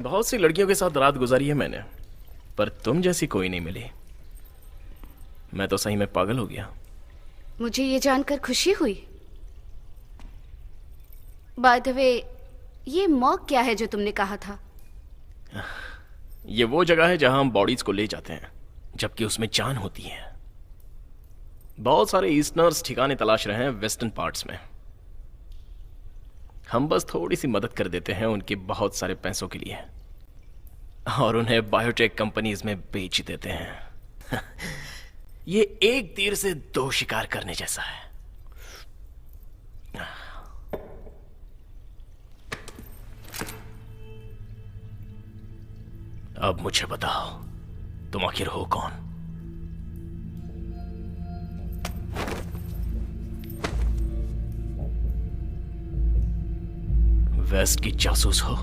बहुत सी लड़कियों के साथ रात गुजारी है मैंने, पर तुम जैसी कोई नहीं मिली। मैं तो सही में पागल हो गया। मुझे ये जानकर खुशी हुई। बाय द वे, ये मॉर्ग क्या है जो तुमने कहा था? ये वो जगह है जहां हम बॉडीज को ले जाते हैं जबकि उसमें जान होती है। बहुत सारे ईस्टर्नर्स ठिकाने तलाश रहे हैं वेस्टर्न पार्ट्स में। हम बस थोड़ी सी मदद कर देते हैं उनके बहुत सारे पैसों के लिए, और उन्हें बायोटेक कंपनीज में बेच देते हैं। ये एक तीर से दो शिकार करने जैसा है। अब मुझे बताओ, तुम आखिर हो कौन? वेस्ट की जासूस हो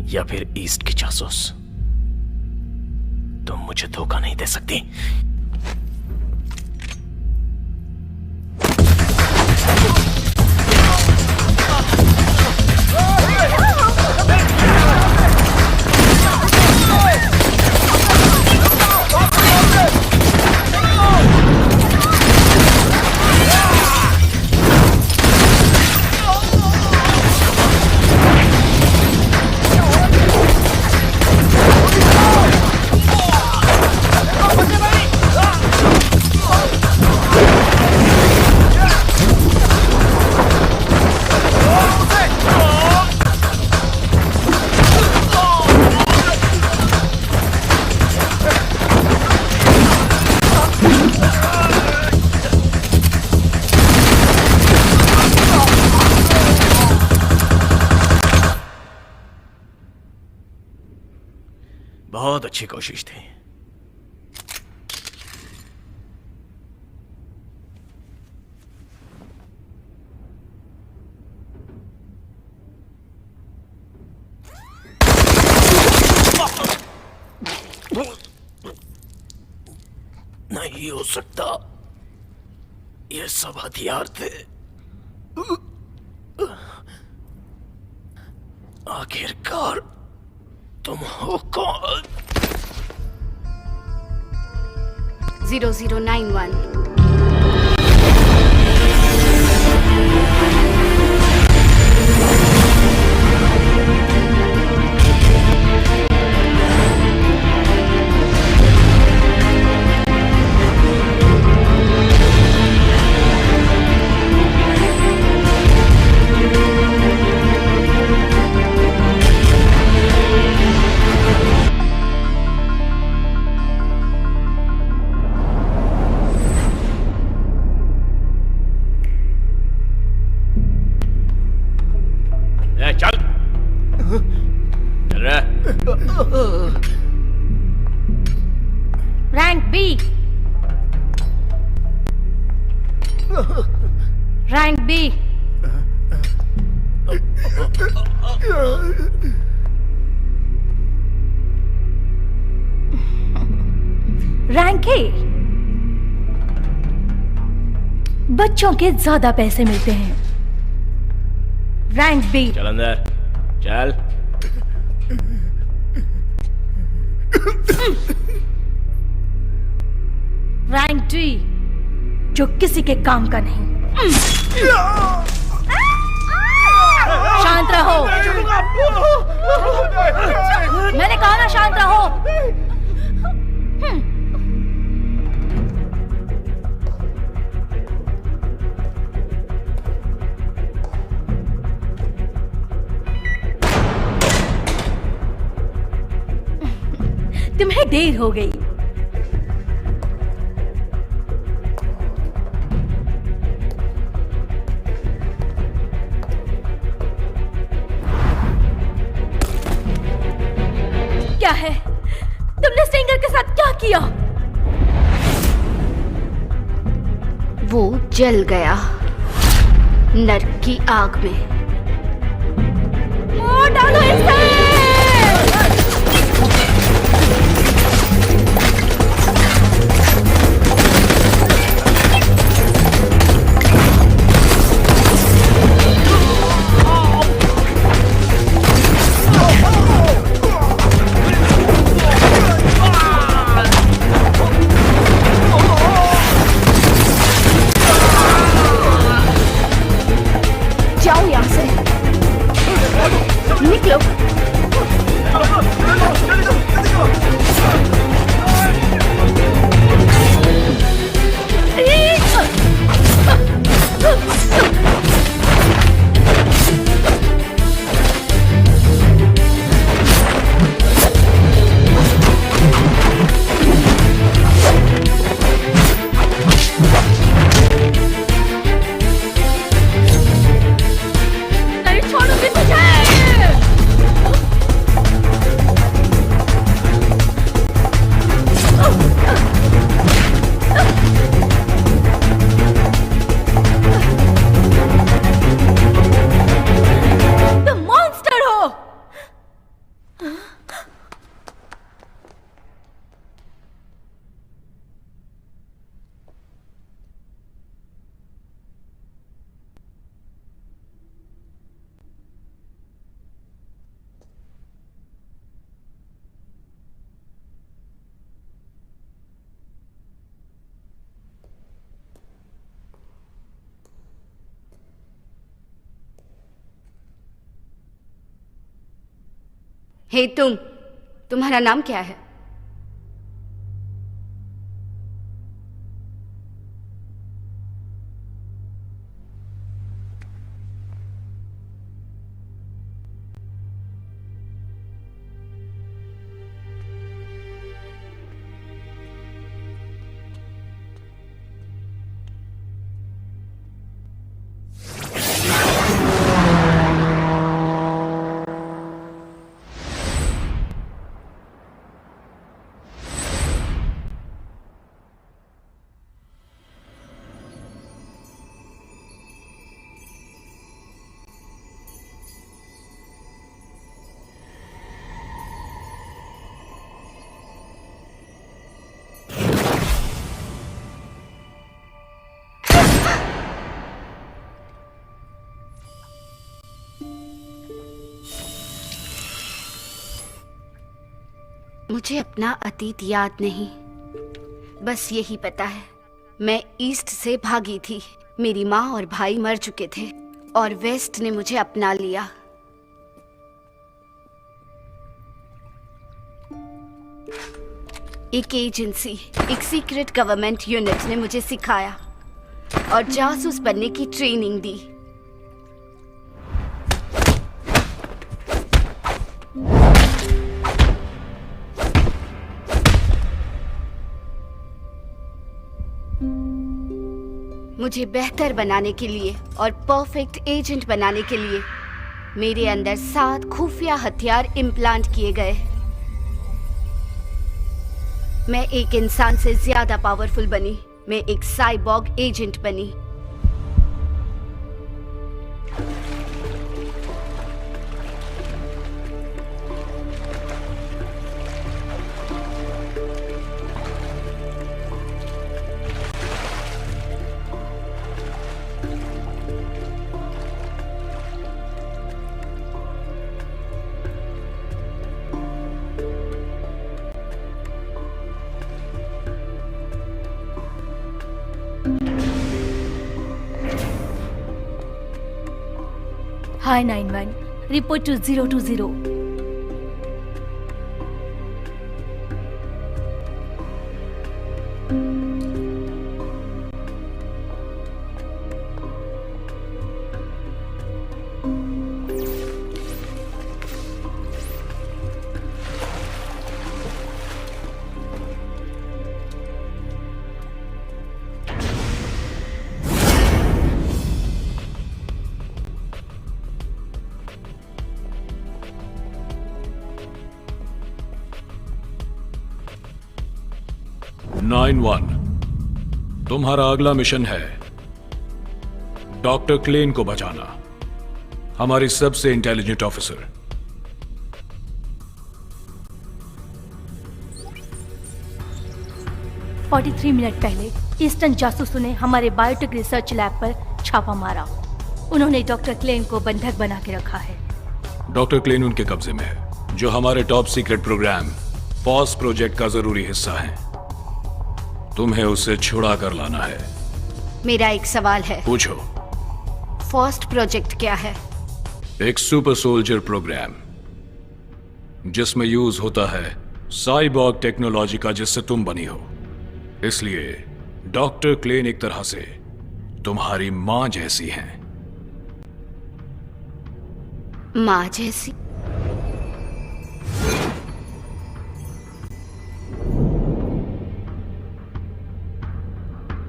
या फिर ईस्ट की जासूस? तुम मुझे धोखा नहीं दे सकती। बहुत अच्छी कोशिश थी। नहीं हो सकता, ये सब हथियार थे। आखिरकार तुम हो कौन? 0091। चल चल रहा। Rank B, rank B, rank A. बच्चों के ज्यादा पैसे मिलते हैं। Rank B. चल अंदर चल। रैंक डी, जो किसी के काम का नहीं। शांत रहो। मैंने कहा ना शांत रहो। तुम्हें देर हो गई। क्या है? तुमने स्टिंगर के साथ क्या किया? वो जल गया नर्क की आग में। मार डालो इसे! हे तुम्हारा नाम क्या है? मुझे अपना अतीत याद नहीं, बस यही पता है मैं ईस्ट से भागी थी। मेरी माँ और भाई मर चुके थे और वेस्ट ने मुझे अपना लिया। एक एजेंसी, एक सीक्रेट गवर्नमेंट यूनिट ने मुझे सिखाया और जासूस बनने की ट्रेनिंग दी। मुझे बेहतर बनाने के लिए और परफेक्ट एजेंट बनाने के लिए मेरे अंदर 7 खुफिया हथियार इम्प्लांट किए गए। मैं एक इंसान से ज्यादा पावरफुल बनी। मैं एक साइबॉर्ग एजेंट बनी। Hi 91, report to 020. तुम्हारा अगला मिशन है डॉक्टर क्लेन को बचाना, हमारी सबसे इंटेलिजेंट ऑफिसर। $43 मिनट पहले ईस्टर्न जासूसों ने हमारे बायोटेक रिसर्च लैब पर छापा मारा। उन्होंने डॉक्टर क्लेन को बंधक बना के रखा है। डॉक्टर क्लेन उनके कब्जे में है, जो हमारे टॉप सीक्रेट प्रोग्राम फॉस प्रोजेक्ट का जरूरी हिस्सा है। तुम्हें उसे छुड़ा कर लाना है। मेरा एक सवाल है। पूछो। फर्स्ट प्रोजेक्ट क्या है? एक सुपर सोल्जर प्रोग्राम जिसमें यूज होता है साइबॉर्ग टेक्नोलॉजी का, जिससे तुम बनी हो। इसलिए डॉक्टर क्लेन एक तरह से तुम्हारी मां जैसी हैं। मां जैसी?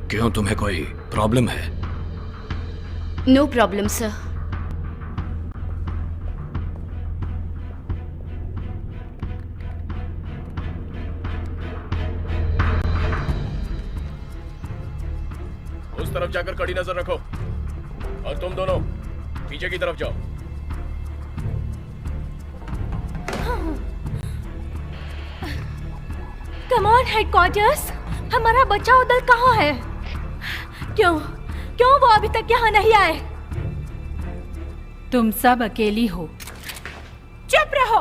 क्यों, तुम्हें कोई प्रॉब्लम है? No problem sir. उस तरफ जाकर कड़ी नजर रखो और तुम दोनों पीछे की तरफ जाओ। कम ऑन हेडक्वार्टर्स, हमारा बचाव दल कहाँ है? क्यों वो अभी तक यहाँ नहीं आए? तुम सब अकेली हो। चुप रहो।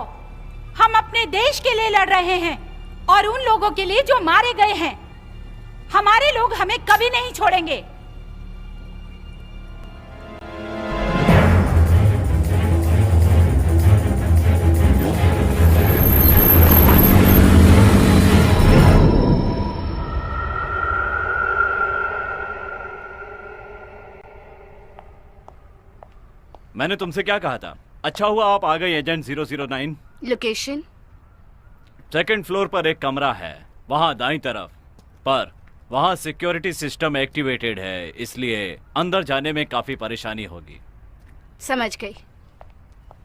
हम अपने देश के लिए लड़ रहे हैं और उन लोगों के लिए जो मारे गए हैं। हमारे लोग हमें कभी नहीं छोड़ेंगे। मैंने तुमसे क्या कहा था? अच्छा हुआ आप आ गए एजेंट 009। लोकेशन? सेकंड फ्लोर पर एक कमरा है, वहां दाईं तरफ। पर वहां सिक्योरिटी सिस्टम एक्टिवेटेड है, इसलिए अंदर जाने में काफी परेशानी होगी। समझ गई।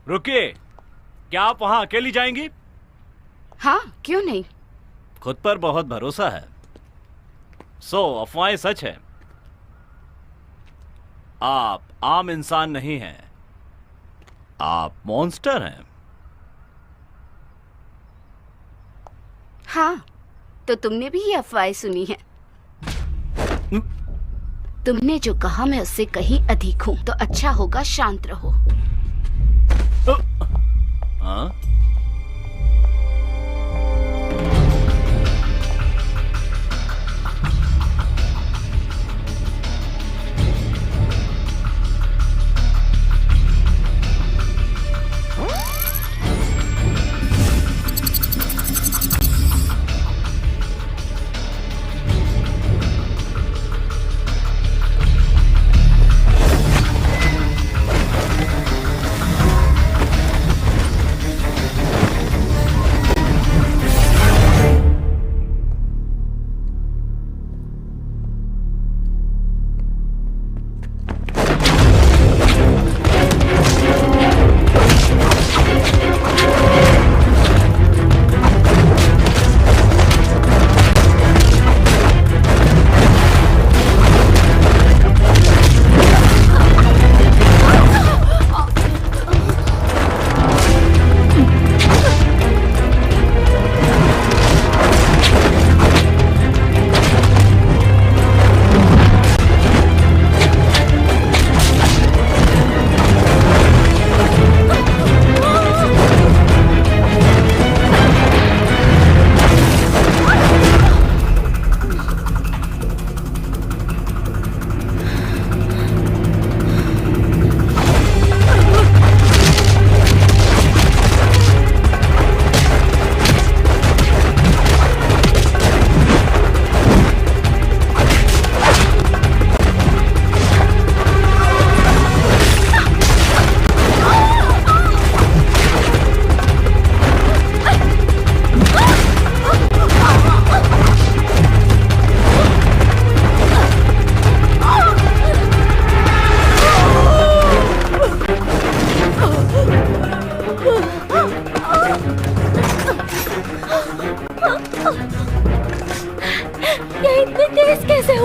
रुकिए, क्या आप वहां अकेली जाएंगी? हाँ, क्यों नहीं। खुद पर बहुत भरोसा है। अफवाहें सच है। आप आम इंसान नहीं हैं, आप मॉन्स्टर हैं। हाँ, तो तुमने भी ये अफवाहें सुनी है। तुमने जो कहा मैं उससे कहीं अधिक हूं, तो अच्छा होगा शांत रहो। हाँ?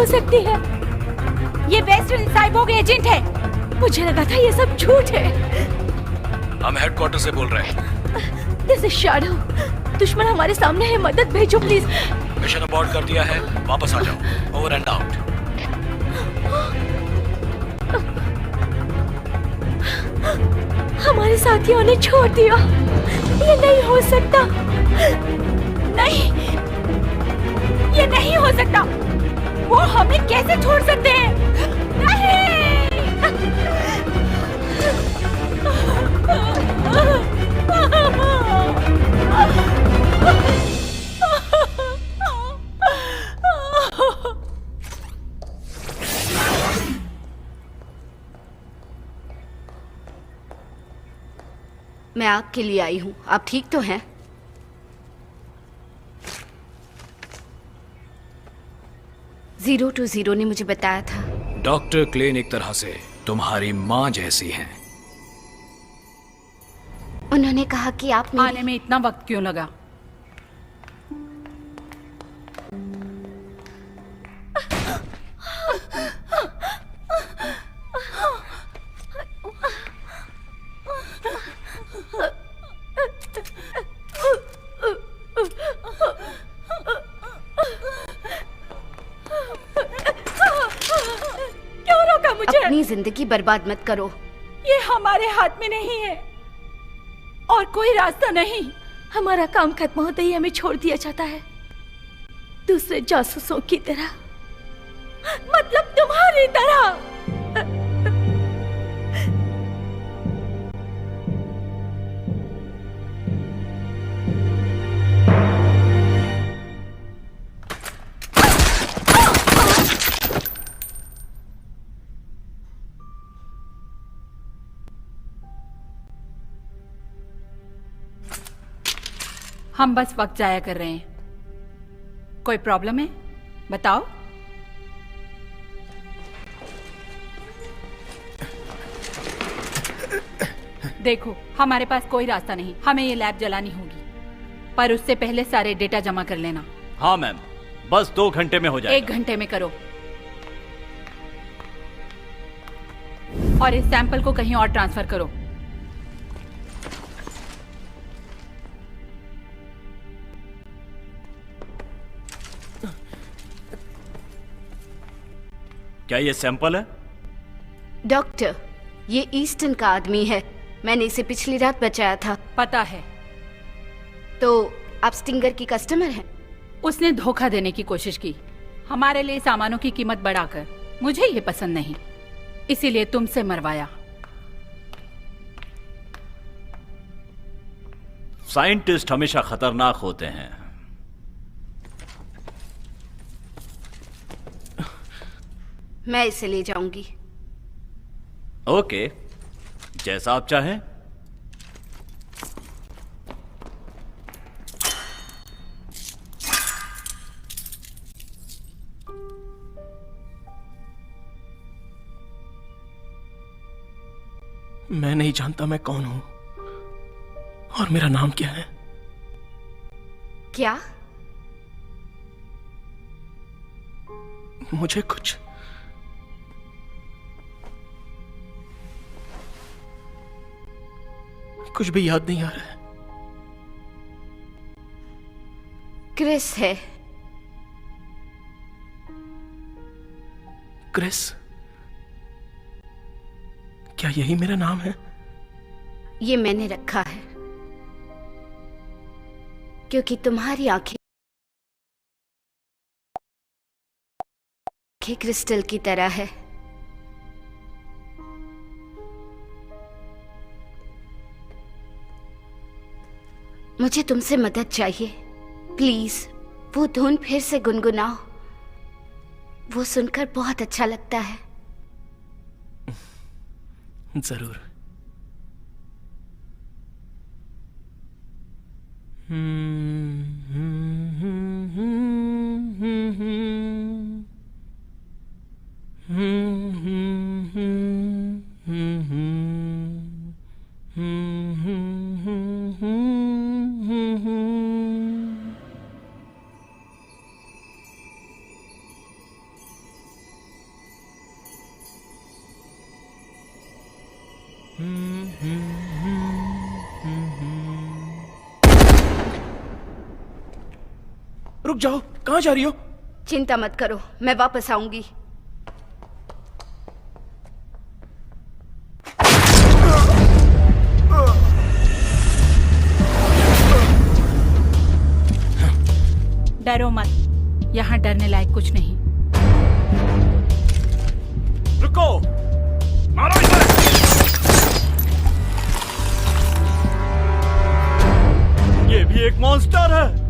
सकती है? ये वेस्टर्न साइबोर्ग एजेंट है। मुझे लगा था ये सब झूठ है। हम हेडक्वार्टर से बोल रहे हैं। This is shadow. दुश्मन हमारे सामने है, मदद भेजो प्लीज। मिशन अबॉर्ट कर दिया है, वापस आ जाओ। Over and out. हमारे साथियों ने छोड़ दिया। ये नहीं हो सकता। नहीं, ये नहीं हो सकता। वो हमें कैसे छोड़ सकते हैं? नहीं! मैं आपके लिए आई हूँ। आप ठीक तो हैं? जीरो टू जीरो ने मुझे बताया था। डॉक्टर क्लेन एक तरह से तुम्हारी माँ जैसी हैं। उन्होंने कहा कि आप आने में इतना वक्त क्यों लगा? क्यों रोका मुझे? अपनी जिंदगी बर्बाद मत करो। ये हमारे हाथ में नहीं है और कोई रास्ता नहीं। हमारा काम खत्म होते ही हमें छोड़ दिया जाता है, दूसरे जासूसों की तरह। मतलब तुम्हारी तरह। हम बस वक्त जाया कर रहे हैं। कोई प्रॉब्लम है? बताओ। देखो, हमारे पास कोई रास्ता नहीं, हमें ये लैब जलानी होगी, पर उससे पहले सारे डेटा जमा कर लेना। हाँ मैम, बस 2 घंटे में हो जाएगा। 1 घंटे में करो। और इस सैंपल को कहीं और ट्रांसफर करो। क्या ये सैंपल है? डॉक्टर, ये ईस्टर्न का आदमी है। मैंने इसे पिछली रात बचाया था। पता है। तो आप स्टिंगर की कस्टमर हैं? उसने धोखा देने की कोशिश की, हमारे लिए सामानों की कीमत बढ़ाकर। मुझे ये पसंद नहीं, इसीलिए तुमसे मरवाया। साइंटिस्ट हमेशा खतरनाक होते हैं। मैं इसे ले जाऊंगी। ओके, जैसा आप चाहें। मैं नहीं जानता मैं कौन हूं और मेरा नाम क्या है। क्या? मुझे कुछ भी याद नहीं आ रहा है। क्रिस है। क्रिस? क्या यही मेरा नाम है? ये मैंने रखा है क्योंकि तुम्हारी आंखें क्रिस्टल की तरह है। मुझे तुमसे मदद चाहिए, प्लीज। वो धुन फिर से गुनगुनाओ, वो सुनकर बहुत अच्छा लगता है। जरूर। रुक जाओ, कहां जा रही हो? चिंता मत करो, मैं वापस आऊंगी। डरो मत, यहाँ डरने लायक कुछ नहीं। रुको, मारो इसे। ये भी एक मॉन्स्टर है।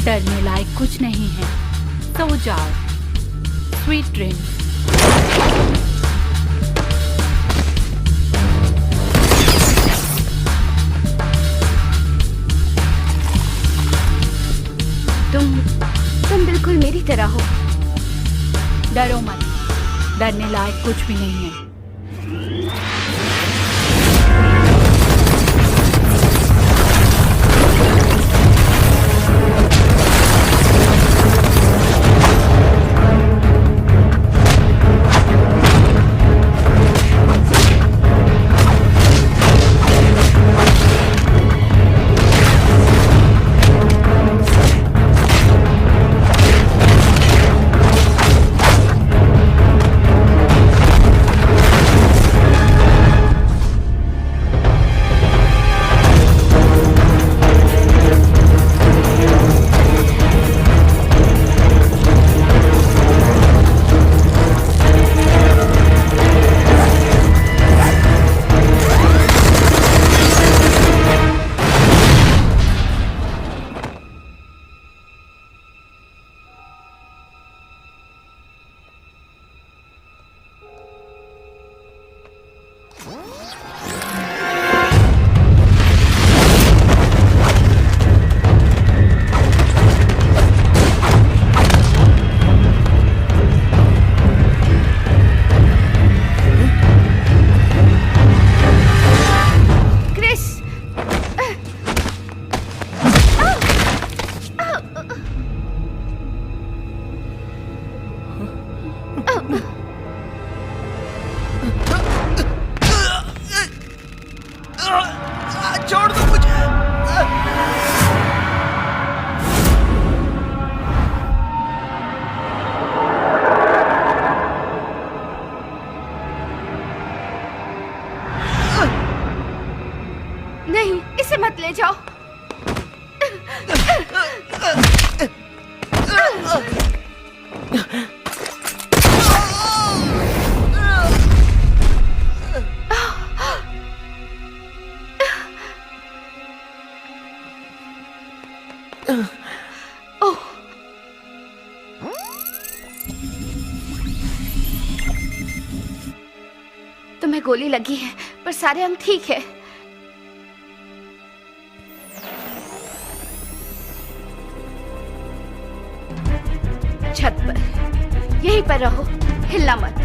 डरने लायक कुछ नहीं है, सो जाओ। Sweet dreams. तुम बिल्कुल मेरी तरह हो। डरो मत, डरने लायक कुछ भी नहीं है। छोड़ दो मुझे। नहीं, इसे मत ले जाओ। ओह, तुम्हें गोली लगी है, पर सारे अंग ठीक है। छत पर, यहीं पर रहो, हिलना मत।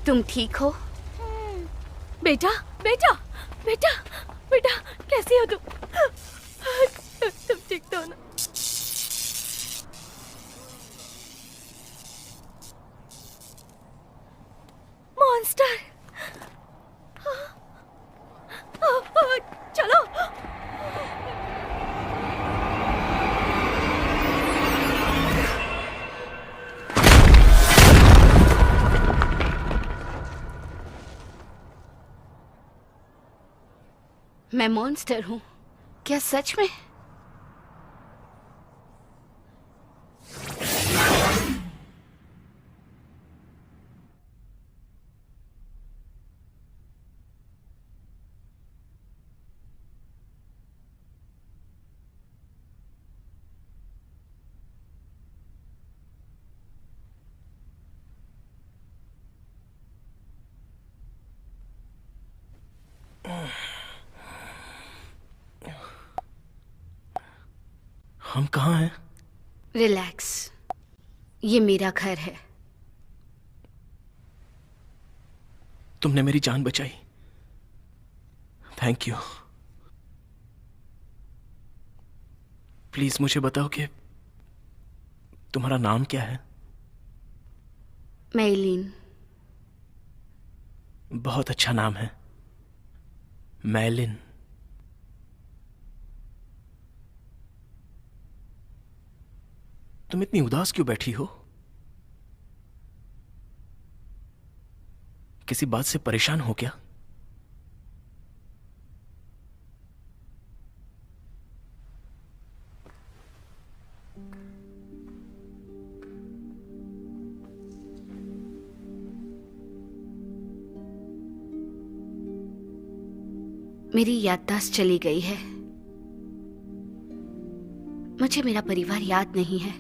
तुम ठीक हो? बेटा बेटा बेटा बेटा, कैसी हो तुम? तुम ठीक तो हो ना? मॉन्स्टर, चलो। मैं मॉन्स्टर हूँ? क्या सच में? हम कहाँ हैं? रिलैक्स, ये मेरा घर है। तुमने मेरी जान बचाई, थैंक यू। प्लीज मुझे बताओ कि तुम्हारा नाम क्या है? मेलिन। बहुत अच्छा नाम है, मेलिन। तुम इतनी उदास क्यों बैठी हो? किसी बात से परेशान हो क्या? मेरी याददाश्त चली गई है। मुझे मेरा परिवार याद नहीं है।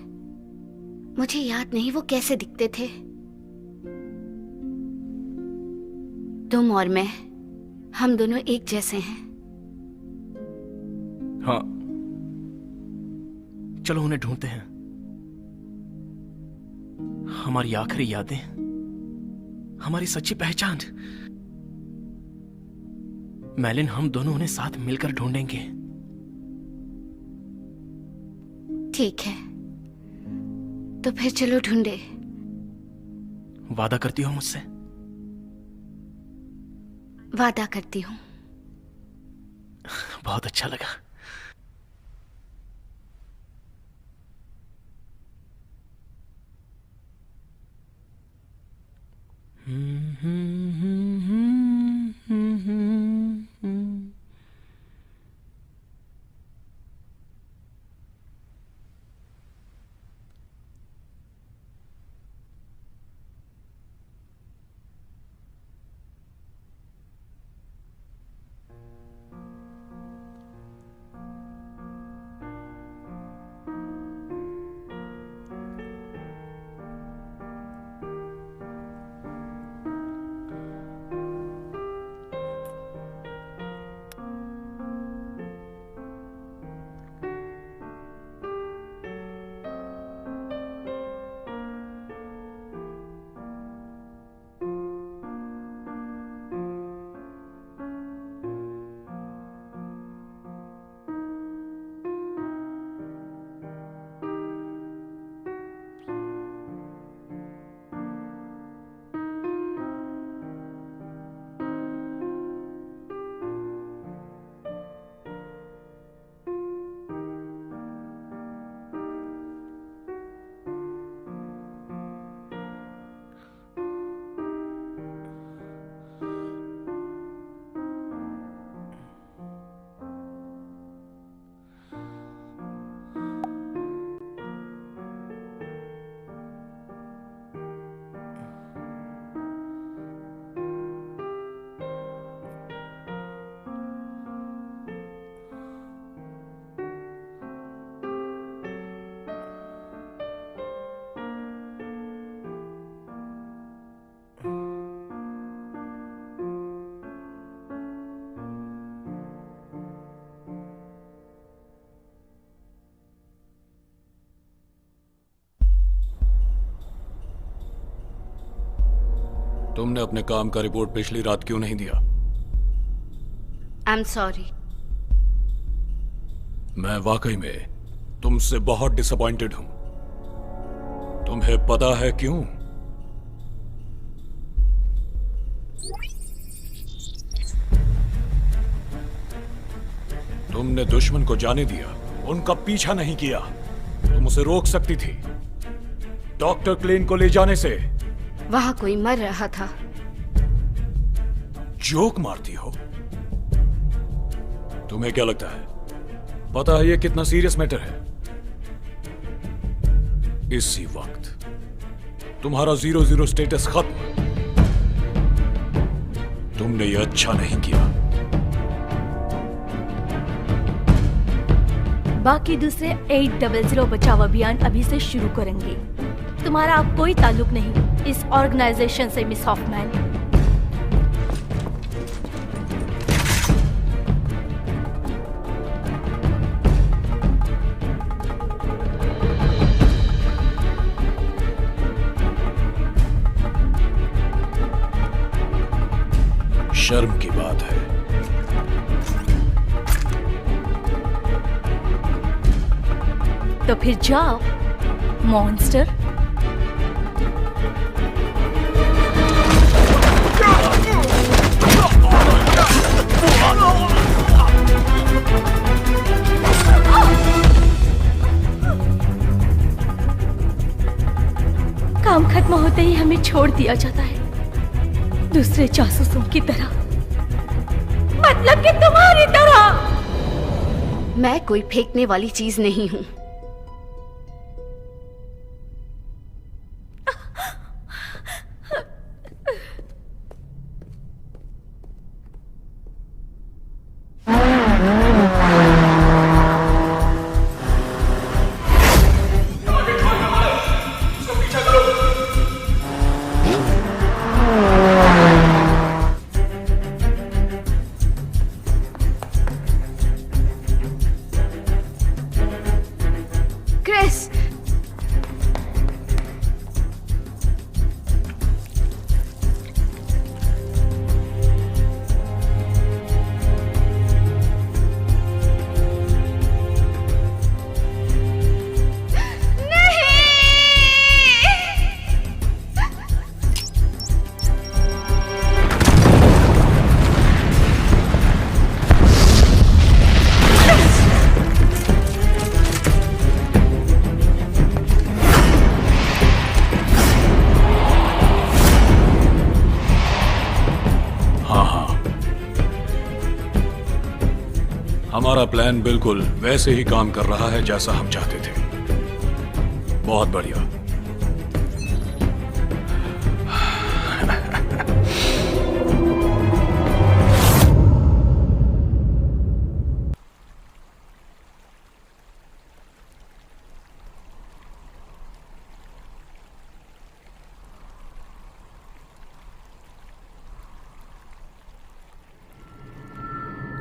मुझे याद नहीं वो कैसे दिखते थे। तुम और मैं, हम दोनों एक जैसे हैं। हाँ, चलो उन्हें ढूंढते हैं। हमारी आखिरी यादें, हमारी सच्ची पहचान। मैलिन, हम दोनों उन्हें साथ मिलकर ढूंढेंगे। ठीक है, तो फिर चलो ढूंढे। वादा करती हो मुझसे? वादा करती हूँ। बहुत अच्छा लगा। तुमने अपने काम का रिपोर्ट पिछली रात क्यों नहीं दिया? I am sorry. मैं वाकई में तुमसे बहुत डिसअपॉइंटेड हूं। तुम्हें पता है क्यों? तुमने दुश्मन को जाने दिया, उनका पीछा नहीं किया। तुम उसे रोक सकती थी डॉक्टर क्लेन को ले जाने से। वहां कोई मर रहा था। जोक मारती हो? तुम्हें क्या लगता है पता है ये कितना सीरियस मैटर है? इसी वक्त तुम्हारा 0-0 स्टेटस खत्म। तुमने ये अच्छा नहीं किया। बाकी दूसरे 800 बचाव अभियान अभी से शुरू करेंगे। तुम्हारा अब कोई ताल्लुक नहीं इस ऑर्गेनाइजेशन से, मिस हॉफमैन। शर्म की बात है। तो फिर जाओ मॉन्स्टर। काम खत्म होते ही हमें छोड़ दिया जाता है दूसरे जासूसों की तरह, मतलब कि तुम्हारी तरह। मैं कोई फेंकने वाली चीज नहीं हूं। हमारा प्लान बिल्कुल वैसे ही काम कर रहा है जैसा हम चाहते थे। बहुत बढ़िया।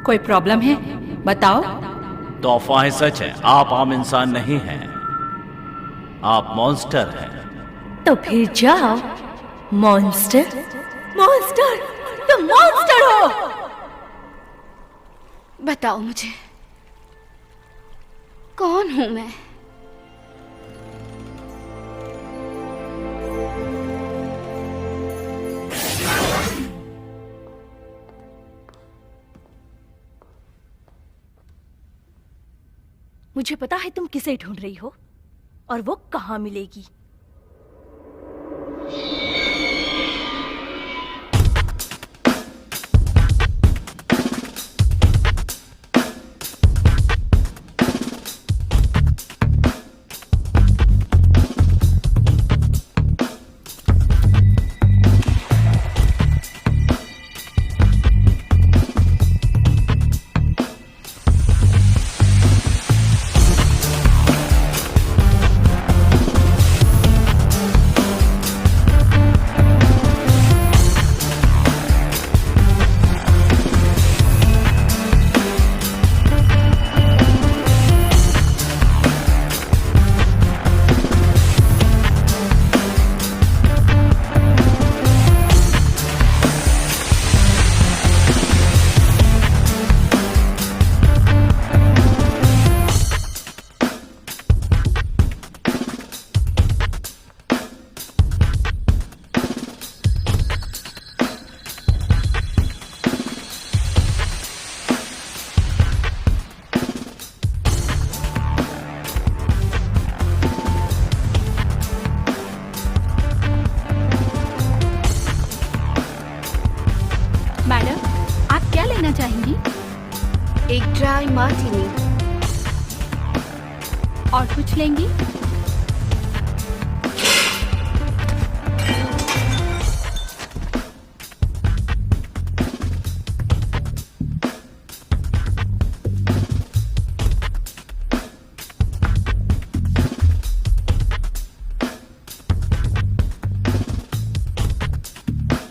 कोई प्रॉब्लम है? बताओ। तो अफवाहें सच है, आप आम इंसान नहीं हैं, आप मॉन्स्टर हैं। तो फिर जाओ मॉन्स्टर। मॉन्स्टर, तुम मॉन्स्टर हो। बताओ मुझे, कौन हूं मैं? मुझे पता है तुम किसे ढूंढ रही हो और वो कहां मिलेगी। एक ड्राई मार्टिनी। और कुछ लेंगी?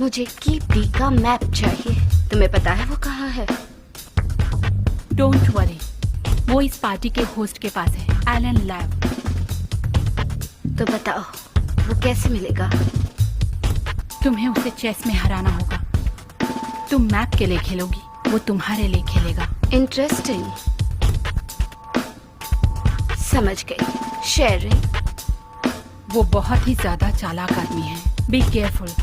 मुझे कीपी का मैप चाहिए। तुम्हें पता है वो कहाँ है? डोंट वरी, वो इस पार्टी के होस्ट के पास है, एलन लैब। तो बताओ वो कैसे मिलेगा? तुम्हें उसे चेस में हराना होगा। तुम मैप के लिए खेलोगी, वो तुम्हारे लिए खेलेगा। इंटरेस्टिंग, समझ गई। शेयरिंग। वो बहुत ही ज्यादा चालाक आदमी है, बी केयरफुल।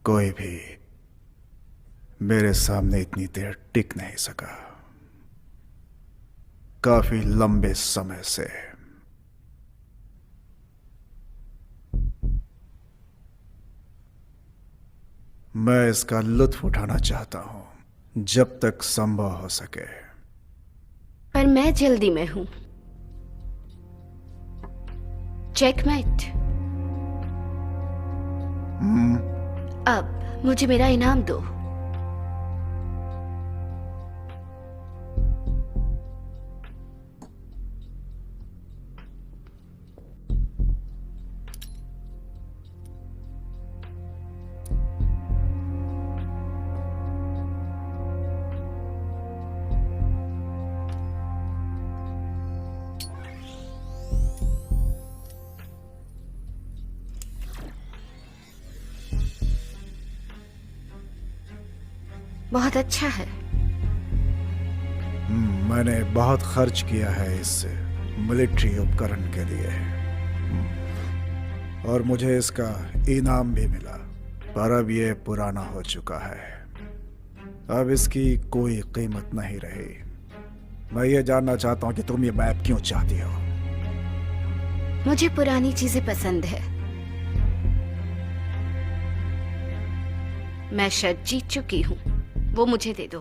कोई भी मेरे सामने इतनी देर टिक नहीं सका, काफी लंबे समय से। मैं इसका लुत्फ उठाना चाहता हूं जब तक संभव हो सके। पर मैं जल्दी में हूं। चेकमेट। अब मुझे मेरा इनाम दो। बहुत अच्छा है। मैंने बहुत खर्च किया है इस मिलिट्री उपकरण के लिए, और मुझे इसका इनाम भी मिला, पर अब यह पुराना हो चुका है। अब इसकी कोई कीमत नहीं रही। मैं ये जानना चाहता हूं कि तुम ये मैप क्यों चाहती हो? मुझे पुरानी चीजें पसंद है। मैं शायद जीत चुकी हूं। वो मुझे दे दो।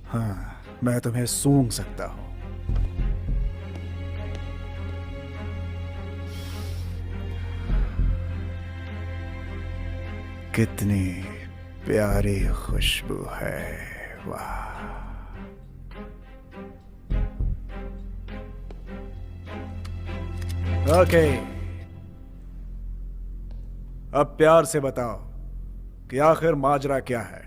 हाँ, मैं तुम्हें सूंघ सकता हूं। कितनी प्यारी खुशबू है, वाह। ओके, अब प्यार से बताओ कि आखिर माजरा क्या है।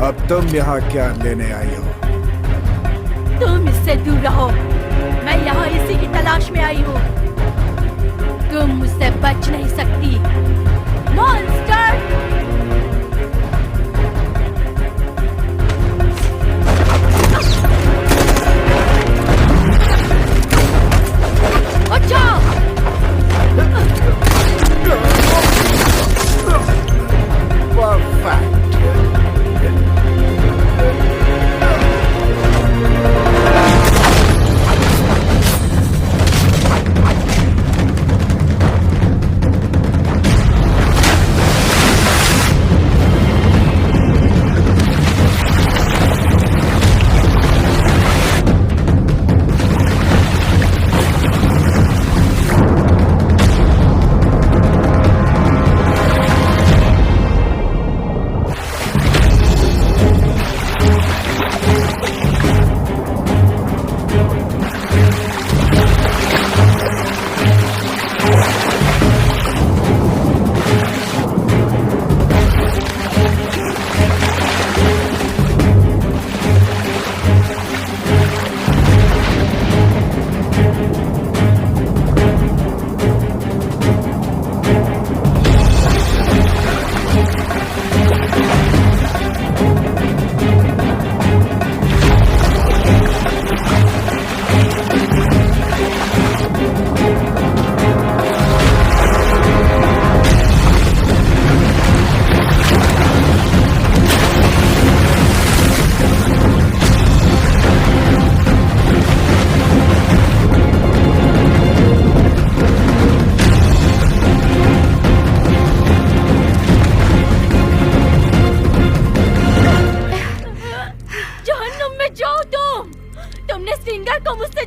अब तुम यहाँ क्या लेने आई हो? तुम इससे दूर रहो। मैं यहाँ इसी की तलाश में आई हूँ। तुम मुझसे बच नहीं सकती, मॉन्स्टर। बचाओ!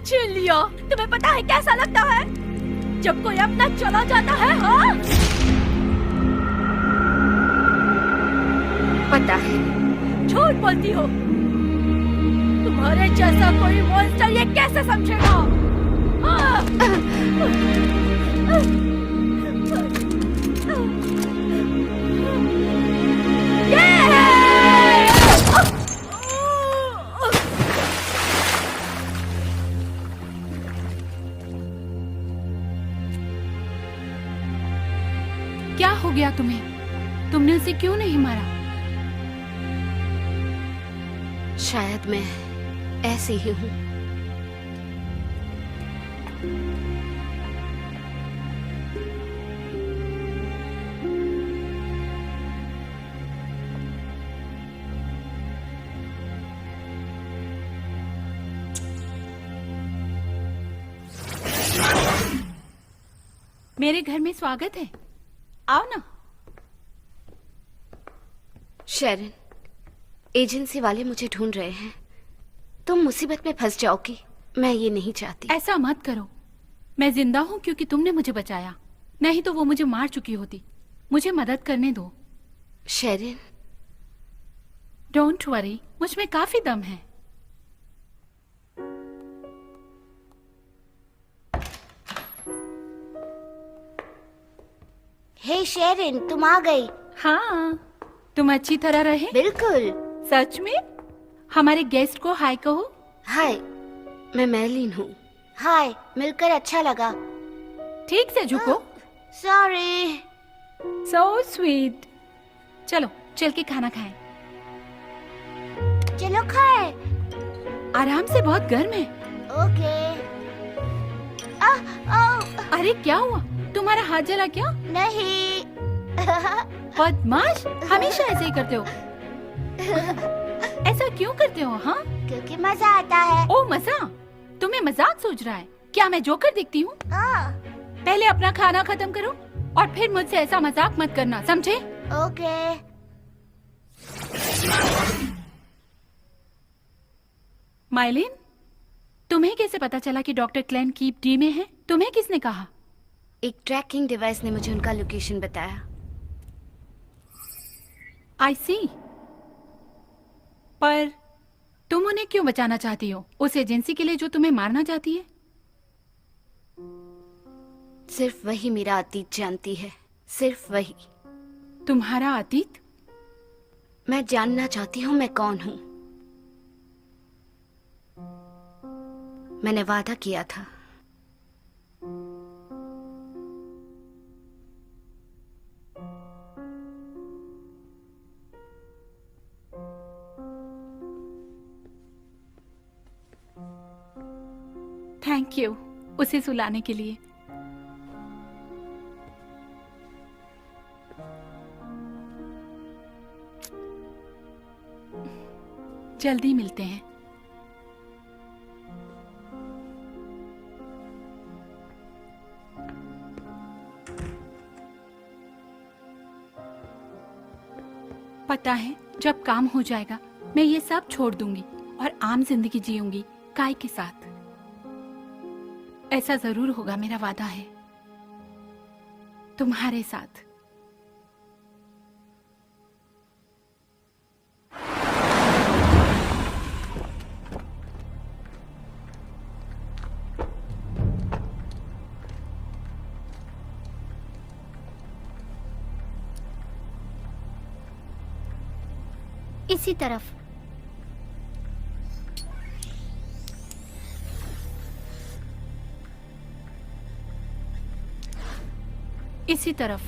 छीन लिया। तुम्हें पता है कैसा लगता है जब कोई अपना चला जाता है? हाँ, पता है। झूठ बोलती हो। तुम्हारे जैसा कोई मॉन्स्टर ये कैसे समझेगा? हाँ। क्या हो गया तुम्हें? तुमने उसे क्यों नहीं मारा? शायद मैं ऐसी ही हूँ। मेरे घर में स्वागत है, आओ ना। शेरन, एजेंसी वाले मुझे ढूंढ रहे हैं। तुम मुसीबत में फंस जाओगी, मैं ये नहीं चाहती। ऐसा मत करो। मैं जिंदा हूँ क्योंकि तुमने मुझे बचाया, नहीं तो वो मुझे मार चुकी होती। मुझे मदद करने दो। शेरन, डोंट वरी, मुझ में काफी दम है। हे शेरन, तुम आ गई। हाँ, तुम अच्छी तरह रहे? बिल्कुल। सच में? हमारे गेस्ट को हाय कहो। हाय, मैं मैलिन हूँ। हाय, मिलकर अच्छा लगा। ठीक से झुको। सॉरी। So sweet. चलो चल के खाना खाएं। चोखा है। आराम से, बहुत गर्म है। ओके। अरे क्या हुआ, तुम्हारा हाथ जला क्या? नहीं। बदमाश, हमेशा ऐसे ही करते हो। ऐसा क्यों करते हो? हाँ, क्योंकि मजा आता है। ओ मजा, तुम्हें मजाक सोच रहा है क्या? मैं जोकर दिखती हूँ? पहले अपना खाना खत्म करो और फिर मुझसे ऐसा मजाक मत करना, समझे? ओके। माइलिन, तुम्हें कैसे पता चला कि डॉक्टर क्लेन कीप डी में है? तुम्हें किसने कहा? एक ट्रैकिंग डिवाइस ने मुझे उनका लोकेशन बताया। आई सी। पर तुम उन्हें क्यों बचाना चाहती हो? उस एजेंसी के लिए जो तुम्हें मारना चाहती है? सिर्फ वही मेरा अतीत जानती है, सिर्फ वही। तुम्हारा अतीत? मैं जानना चाहती हूँ मैं कौन हूँ। मैंने वादा किया था। थैंक यू उसे सुलाने के लिए। जल्दी मिलते हैं। पता है, जब काम हो जाएगा मैं ये सब छोड़ दूंगी और आम जिंदगी जीऊंगी काय के साथ। ऐसा जरूर होगा, मेरा वादा है, तुम्हारे साथ। इसी तरफ। इसी तरफ।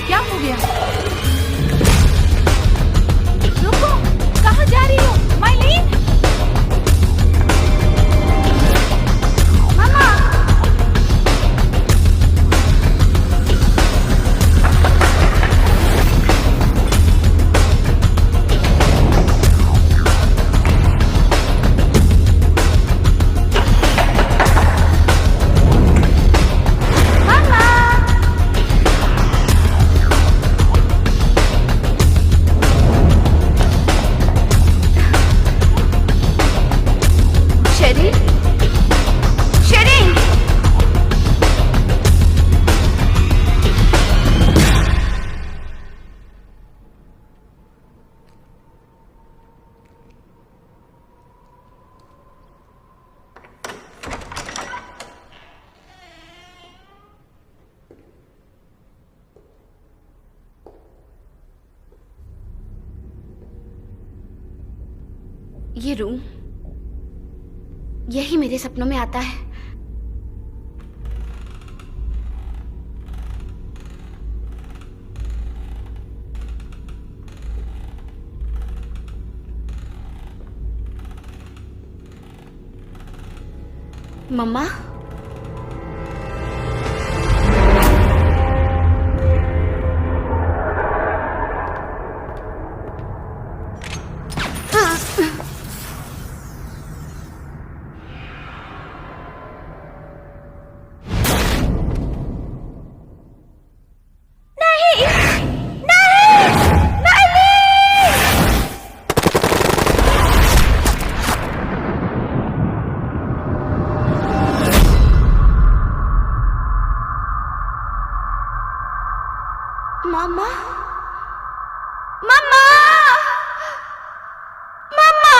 क्या हो गया? रुको, कहाँ जा रही हो माइलीन? मामा। शेरी, शेरी। ये रूम यही मेरे सपनों में आता है। मम्मा, मम्मा, मम्मा, मम्मा,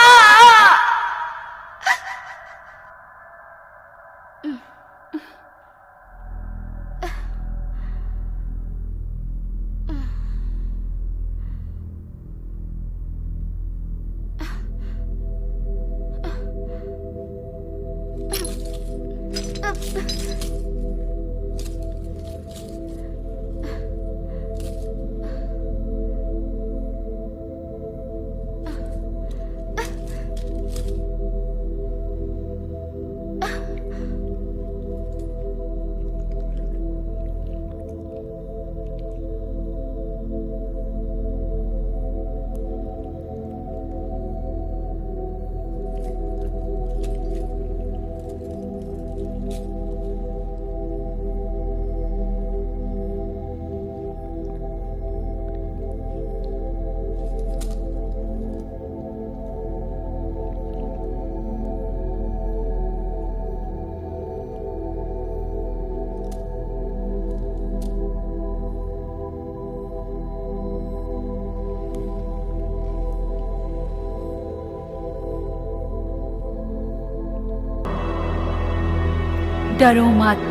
डरो मत,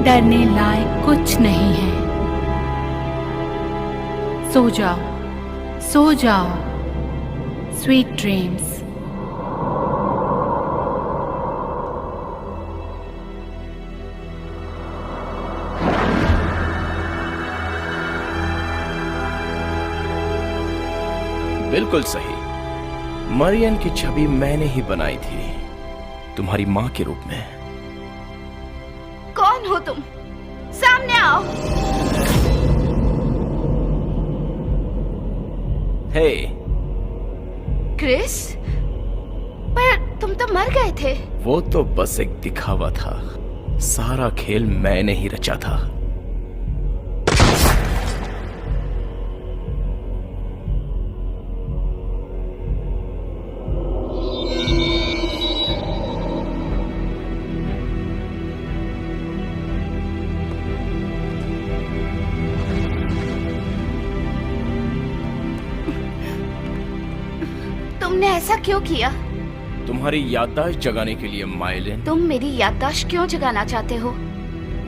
डरने लायक कुछ नहीं है। सो जाओ, सो जाओ। Sweet dreams. बिल्कुल सही। मरियन की छवि मैंने ही बनाई थी, तुम्हारी मां के रूप में। कौन हो तुम? सामने आओ। हे क्रिस, पर तुम तो मर गए थे। वो तो बस एक दिखावा था, सारा खेल मैंने ही रचा था। तुमने ऐसा क्यों किया? तुम्हारी याददाश्त जगाने के लिए माइलिन। तुम मेरी याददाश्त क्यों जगाना चाहते हो?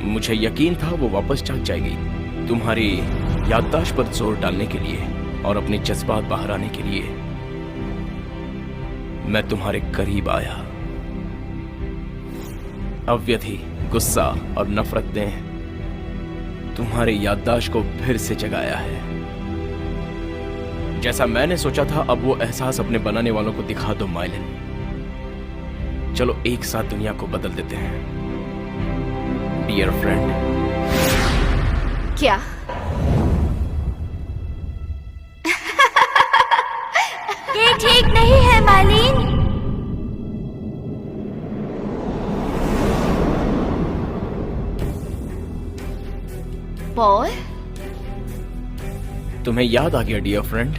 मुझे यकीन था वो वापस जाग जाएगी। तुम्हारी याददाश्त पर जोर डालने के लिए और अपने जज्बात बाहर आने के लिए मैं तुम्हारे करीब आया। अव्यधि, गुस्सा और नफरत ने तुम्हारी याददाश्त को फिर से जगाया है। जैसा मैंने सोचा था, अब वो एहसास अपने बनाने वालों को दिखा दो माइलिन। चलो एक साथ दुनिया को बदल देते हैं, डियर फ्रेंड। क्या? ये ठीक नहीं है मालिन। पॉल, तुम्हें याद आ गया डियर फ्रेंड,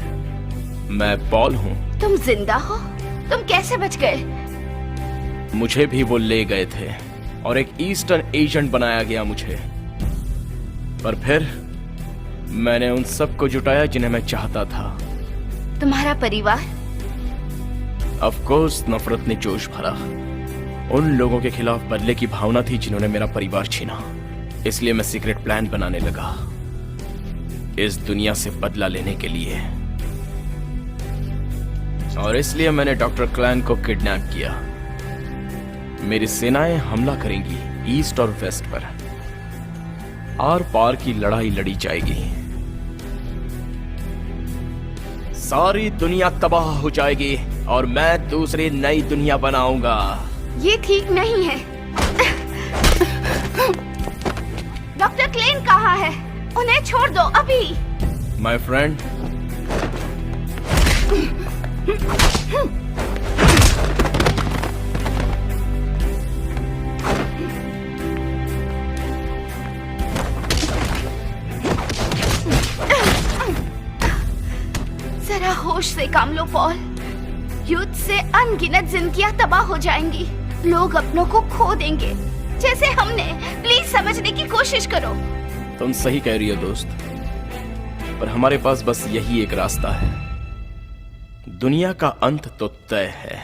मैं पॉल हूं। तुम जिंदा हो? तुम कैसे बच गए? मुझे भी वो ले गए थे और एक ईस्टर्न एजेंट बनाया गया मुझे। पर फिर मैंने उन सबको जुटाया जिन्हें मैं चाहता था। तुम्हारा परिवार? ऑफ कोर्स, नफरत ने जोश भरा। उन लोगों के खिलाफ बदले की भावना थी जिन्होंने मेरा परिवार छीना। इसलिए मैं सीक्रेट प्लान बनाने लगा, इस दुनिया से बदला लेने के लिए। और इसलिए मैंने डॉक्टर क्लैन को किडनैप किया। मेरी सेनाएं हमला करेंगी ईस्ट और वेस्ट पर। आर पार की लड़ाई लड़ी जाएगी। सारी दुनिया तबाह हो जाएगी और मैं दूसरी नई दुनिया बनाऊंगा। ये ठीक नहीं है। डॉक्टर क्लेन कहाँ है? उन्हें छोड़ दो अभी। माय फ्रेंड, जरा होश से काम लो पॉल। युद्ध से अनगिनत जिंदगियां तबाह हो जाएंगी। लोग अपनों को खो देंगे, जैसे हमने। प्लीज समझने की कोशिश करो। तुम सही कह रही हो दोस्त, पर हमारे पास बस यही एक रास्ता है। दुनिया का अंत तो तय है,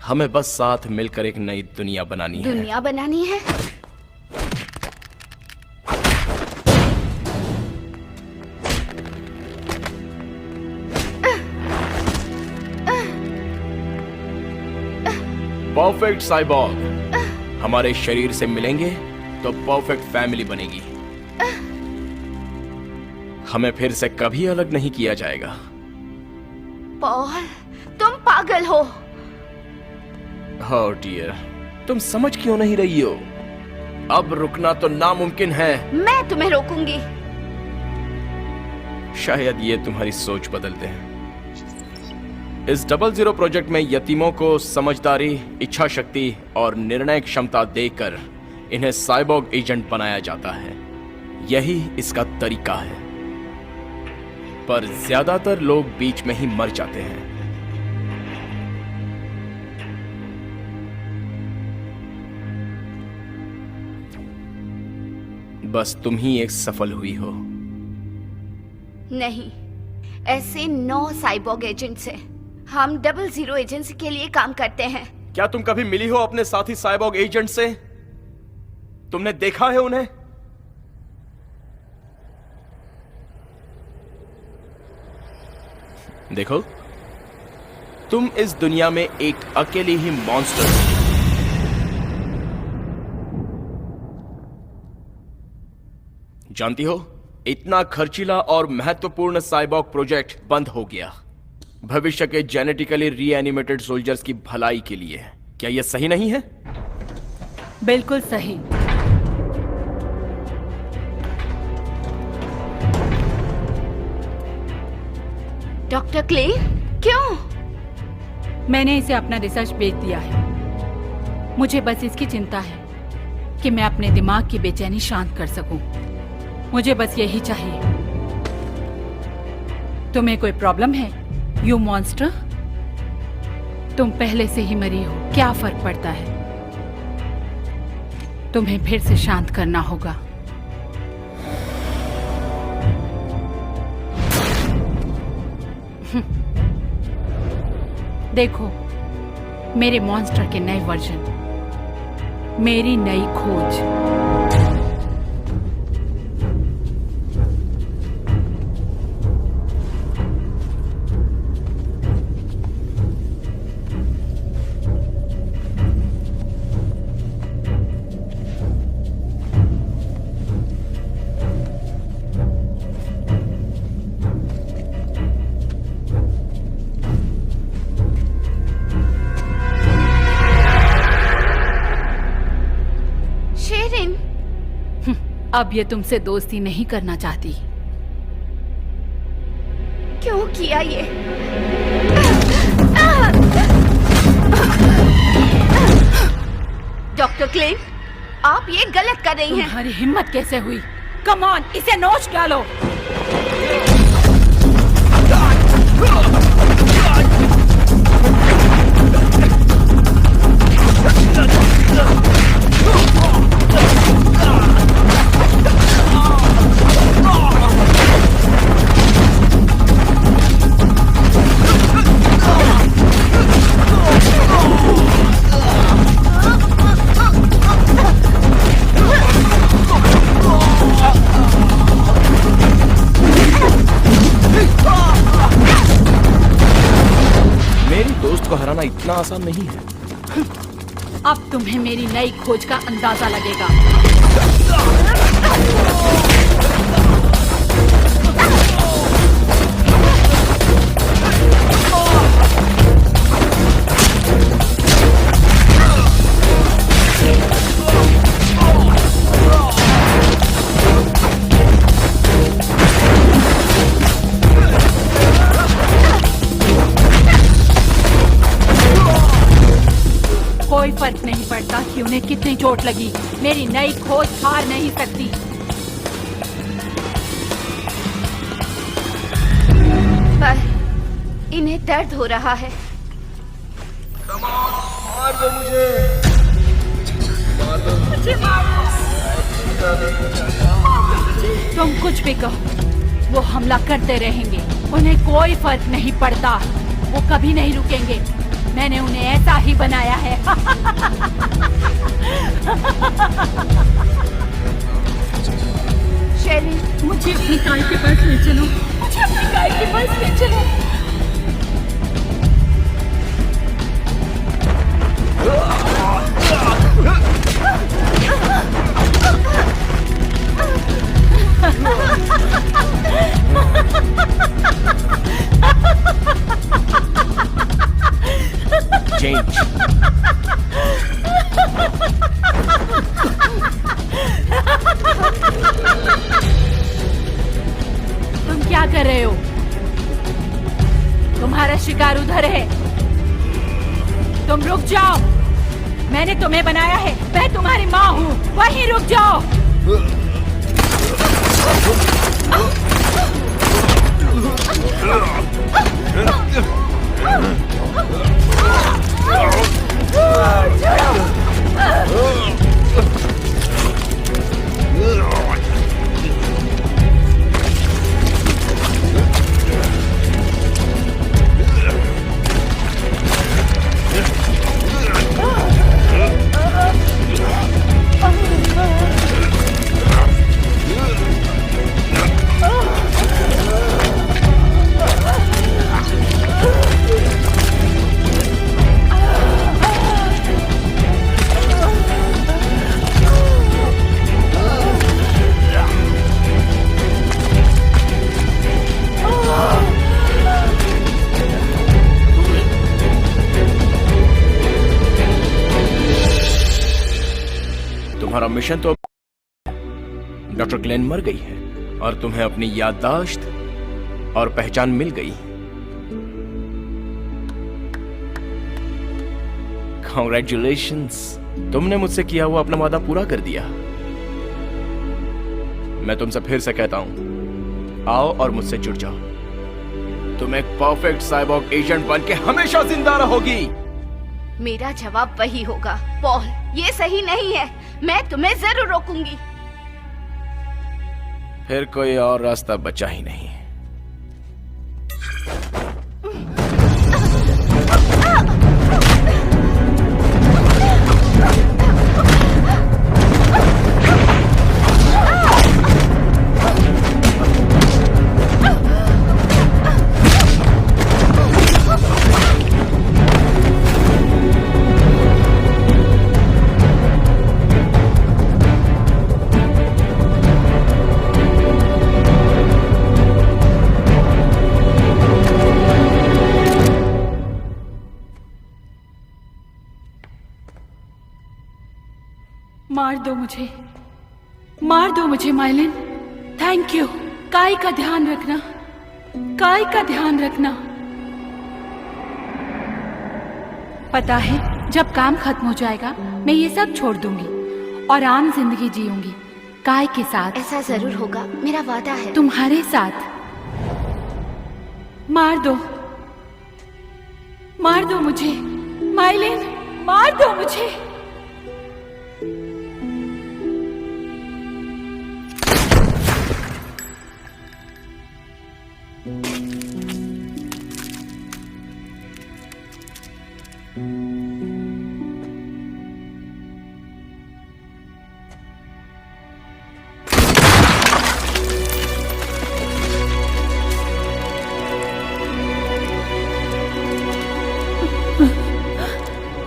हमें बस साथ मिलकर एक नई दुनिया बनानी है। दुनिया बनानी है? परफेक्ट साइबॉर्ग हमारे शरीर से मिलेंगे तो परफेक्ट फैमिली बनेगी। हमें फिर से कभी अलग नहीं किया जाएगा। पॉल, तुम पागल हो। Oh dear, तुम समझ क्यों नहीं रही हो? अब रुकना तो नामुमकिन है। मैं तुम्हें रोकूंगी। शायद ये तुम्हारी सोच बदल दे। इस 00 प्रोजेक्ट में यतीमों को समझदारी, इच्छा शक्ति और निर्णय क्षमता देकर इन्हें साइबॉर्ग एजेंट बनाया जाता है। यही इसका तरीका है। पर ज्यादातर लोग बीच में ही मर जाते हैं। बस तुम ही एक सफल हुई हो। नहीं, ऐसे 9 साइबॉर्ग एजेंट्स हैं। हम 00 एजेंसी के लिए काम करते हैं। क्या तुम कभी मिली हो अपने साथी साइबॉर्ग एजेंट से? तुमने देखा है उन्हें? देखो, तुम इस दुनिया में एक अकेली ही मॉन्स्टर हो। जानती हो, इतना खर्चीला और महत्वपूर्ण साइबॉर्ग प्रोजेक्ट बंद हो गया भविष्य के जेनेटिकली रीएनिमेटेड सोल्जर्स की भलाई के लिए। क्या यह सही नहीं है? बिल्कुल सही। डॉक्टर क्ले, क्यों? मैंने इसे अपना रिसर्च बेच दिया है। मुझे बस इसकी चिंता है कि मैं अपने दिमाग की बेचैनी शांत कर सकूं। मुझे बस यही चाहिए। तुम्हें कोई प्रॉब्लम है, यू मॉन्स्टर? तुम पहले से ही मरी हो, क्या फर्क पड़ता है? तुम्हें फिर से शांत करना होगा। देखो, मेरे मॉन्स्टर के नए वर्जन, मेरी नई खोज। अब ये तुमसे दोस्ती नहीं करना चाहती। क्यों किया ये? डॉक्टर क्ले, आप ये गलत कर रही हैं। तुम्हारी हिम्मत कैसे हुई? कम ऑन, इसे नोच डालो। हराना इतना आसान नहीं है। अब तुम्हें मेरी नई खोज का अंदाजा लगेगा। कोई फर्क नहीं पड़ता कि उन्हें कितनी चोट लगी, मेरी नई खोज हार नहीं सकती। पर इन्हें दर्द हो रहा है। मार दो मुझे। तुम कुछ भी कहो, वो हमला करते रहेंगे। उन्हें कोई फर्क नहीं पड़ता, वो कभी नहीं रुकेंगे। मैंने उन्हें ऐसा ही बनाया है। शेरिन, मुझे अपनी गाय के पास ले चलो, मुझे अपनी गाय के पास ले चलो। Change. तुम क्या कर रहे हो? तुम्हारा शिकार उधर है। तुम रुक जाओ। मैंने तुम्हें बनाया है, मैं तुम्हारी माँ हूँ। वहीं रुक जाओ। मिशन तो डॉक्टर क्लेन मर गई है और तुम्हें अपनी याददाश्त और पहचान मिल गई। कॉन्ग्रेचुलेशंस, तुमने मुझसे किया हुआ अपना वादा पूरा कर दिया। मैं तुमसे फिर से कहता हूं, आओ और मुझसे जुड़ जाओ। तुम एक परफेक्ट साइबॉर्ग एजेंट बन के हमेशा जिंदा रहोगी। मेरा जवाब वही होगा। पॉल, ये सही नहीं है। मैं तुम्हें जरूर रोकूंगी। फिर कोई और रास्ता बचा ही नहीं। मार दो मुझे माइलिन। Thank you. काय का ध्यान रखना, काय का ध्यान रखना। पता है, जब काम खत्म हो जाएगा मैं ये सब छोड़ दूंगी और आम जिंदगी जीऊंगी काय के साथ। ऐसा जरूर होगा, मेरा वादा है। तुम्हारे साथ। मार दो मुझे माइलिन, मार दो मुझे।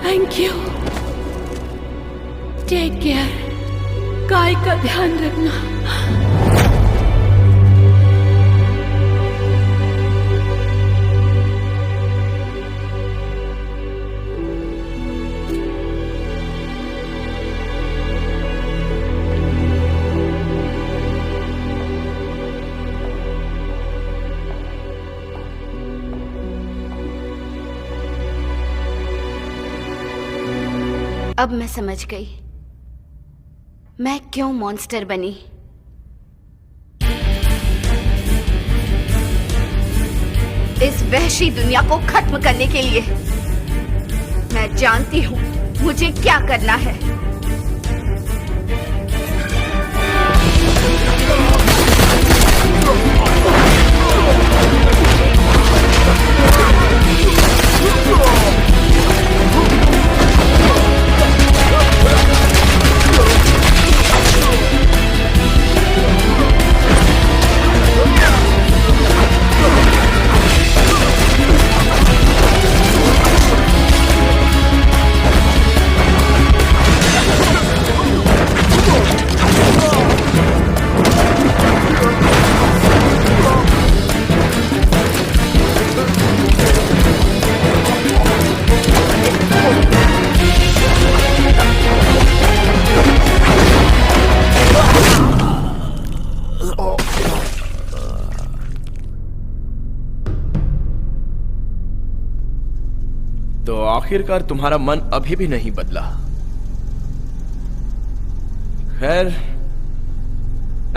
Thank you. Take care. काय का ध्यान रखना। अब मैं समझ गई मैं क्यों मॉन्स्टर बनी। इस वहशी दुनिया को खत्म करने के लिए मैं जानती हूं मुझे क्या करना है। तो आखिरकार तुम्हारा मन अभी भी नहीं बदला। खैर,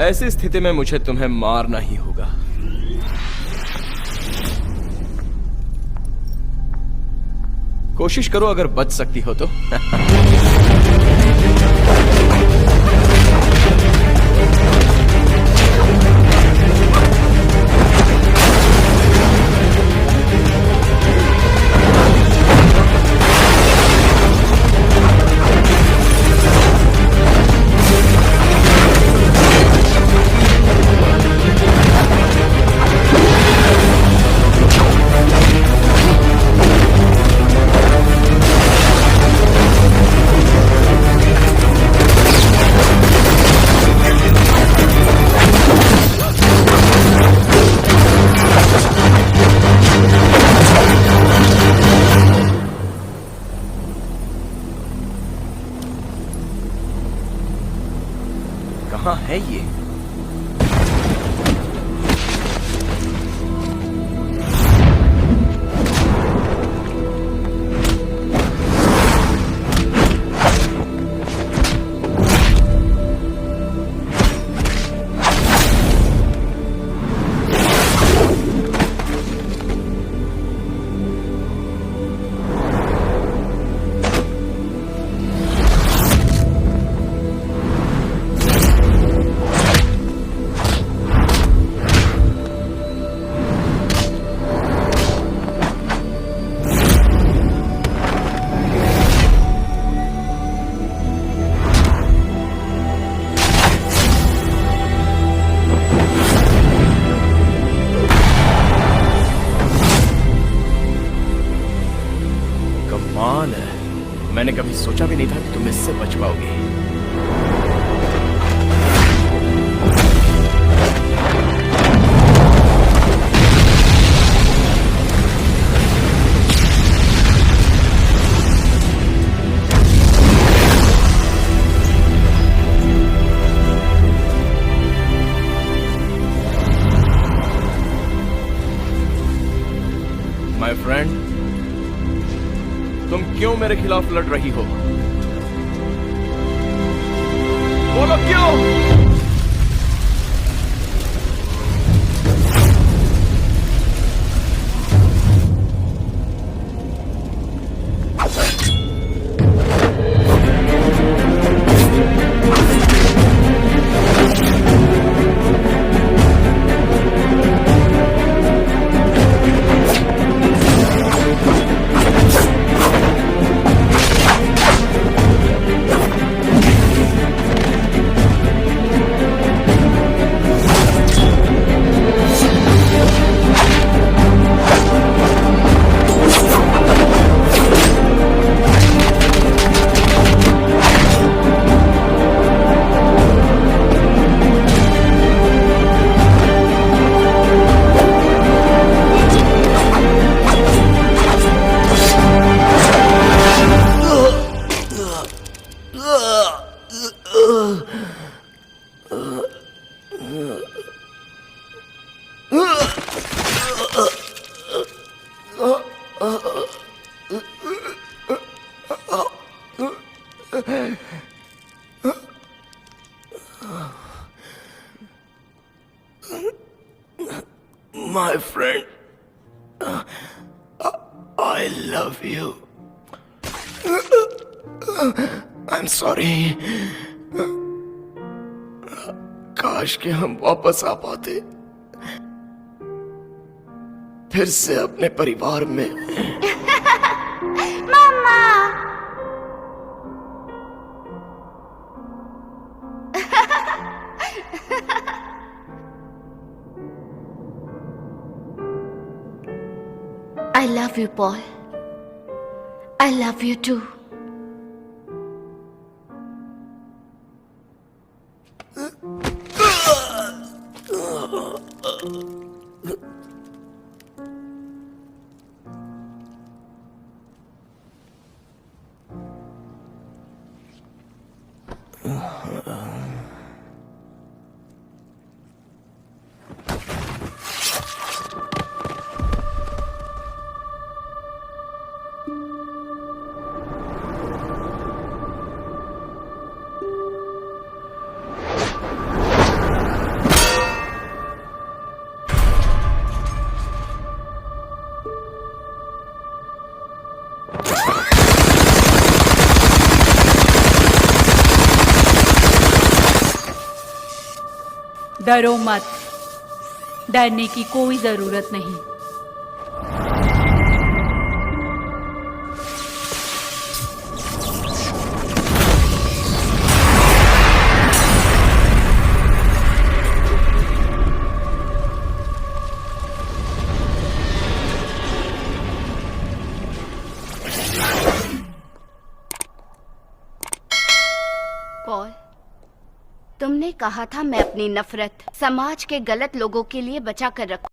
ऐसी स्थिति में मुझे तुम्हें मारना ही होगा। कोशिश करो अगर बच सकती हो तो। है ये? कमाल है, मैंने कभी सोचा भी नहीं था कि तुम इससे बच पाओगे। माय फ्रेंड, तुम क्यों मेरे खिलाफ लड़ रही हो? बोलो क्यों? My friend, I love you. I'm sorry. काश कि हम वापस आ पाते फिर से अपने परिवार में। मामा। I love you, Paul. I love you too. डरो मत, डरने की कोई जरूरत नहीं। पॉल, तुमने कहा था मैं अपनी नफरत समाज के गलत लोगों के लिए बचा कर रखूं।